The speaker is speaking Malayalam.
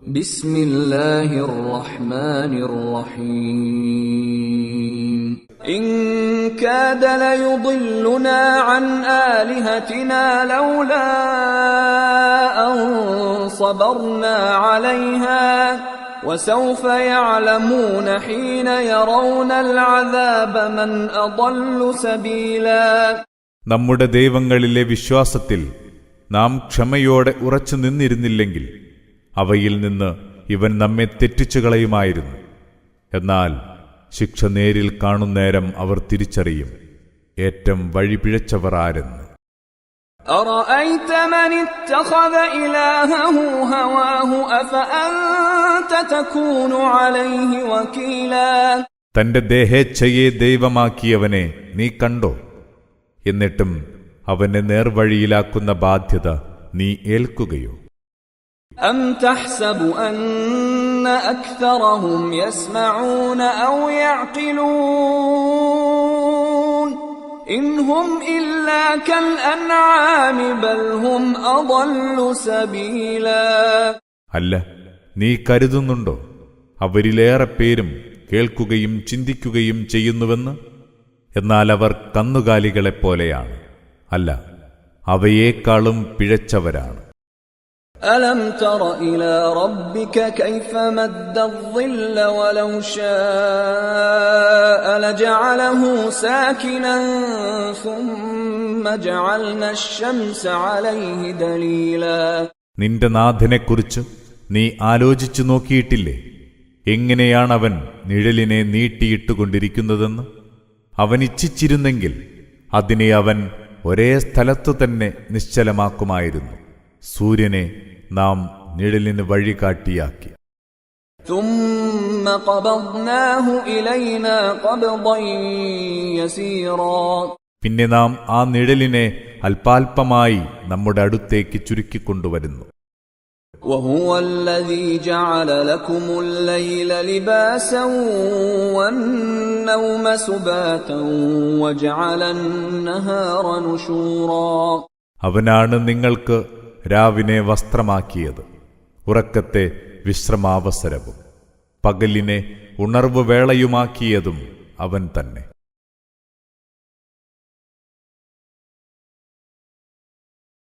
بسم الله الرحمن الرحيم إن كاد ليضلنا عن آلهتنا لولا أن صبرنا عليها وسوف يعلمون حين يرون العذاب من أضل سبيلا. നമ്മുടെ ദൈവങ്ങളിലെ വിശ്വാസത്തിൽ നാം ക്ഷമയോടെ ഉറച്ചു നിന്നിരുന്നില്ലെങ്കിൽ അവയിൽ നിന്ന് ഇവൻ നമ്മെ തെറ്റിച്ചു കളയുമായിരുന്നു. എന്നാൽ ശിക്ഷ നേരിൽ കാണുന്നേരം അവർ തിരിച്ചറിയും ഏറ്റം വഴിപിഴച്ചവർ ആരെന്ന്. أرأيت من اتخذ إلهه هواه أفأنت تكون عليه وكيلا. തന്റെ ദേഹേച്ഛയെ ദൈവമാക്കിയവനെ നീ കണ്ടോ? എന്നിട്ടും അവനെ നേർവഴിയിലാക്കുന്ന ബാധ്യത നീ ഏൽക്കുകയോ? أم تحسب أن أكثرهم يسمعون أو يعقلون إن هم إلا كالأنعام بل هم أضل سبيلا. അല്ല, നീ കരുതുന്നുണ്ടോ അവരിലേറെ പേരും കേൾക്കുകയും ചിന്തിക്കുകയും ചെയ്യുന്നുവെന്ന്? എന്നാൽ അവർ കന്നുകാലികളെപ്പോലെയാണ്, അല്ല അവയേക്കാളും പിഴച്ചവരാണ്. ألم تر إلى ربك كيف مد الظل ولو شاء لجعله ساكنا ثم جعلنا الشمس عليه دليلا. നിന്റെ നാഥനെക്കുറിച്ച് നീ ആലോചിച്ചു നോക്കിയിട്ടില്ലേ? എങ്ങനെയാണവൻ നിഴലിനെ നീട്ടിയിട്ടുകൊണ്ടിരിക്കുന്നതെന്ന്? അവൻ ഇച്ഛിച്ചിരുന്നെങ്കിൽ അതിനെ അവൻ ഒരേ സ്ഥലത്തു തന്നെ നിശ്ചലമാക്കുമായിരുന്നു. സൂര്യനെ നാം നിഴലിന് വഴികാട്ടിയാക്കി. ثم قبضناه إلينا قبضا يسيرا. പിന്നെ നാം ആ നിഴലിനെ അല്പാൽപമായി നമ്മുടെ അടുത്തേക്ക് ചുരുക്കിക്കൊണ്ടുവരുന്നു. وهو الذي جعل لكم الليل لباسا والنوم سباتا وجعل النهار نشورا. അവനാണ് നിങ്ങൾക്ക് രാവിനെ വസ്ത്രമാക്കിയത്, ഉറക്കത്തെ വിശ്രമാവസരവും പകലിനെ ഉണർവുവേളയുമാക്കിയതും അവൻ തന്നെ.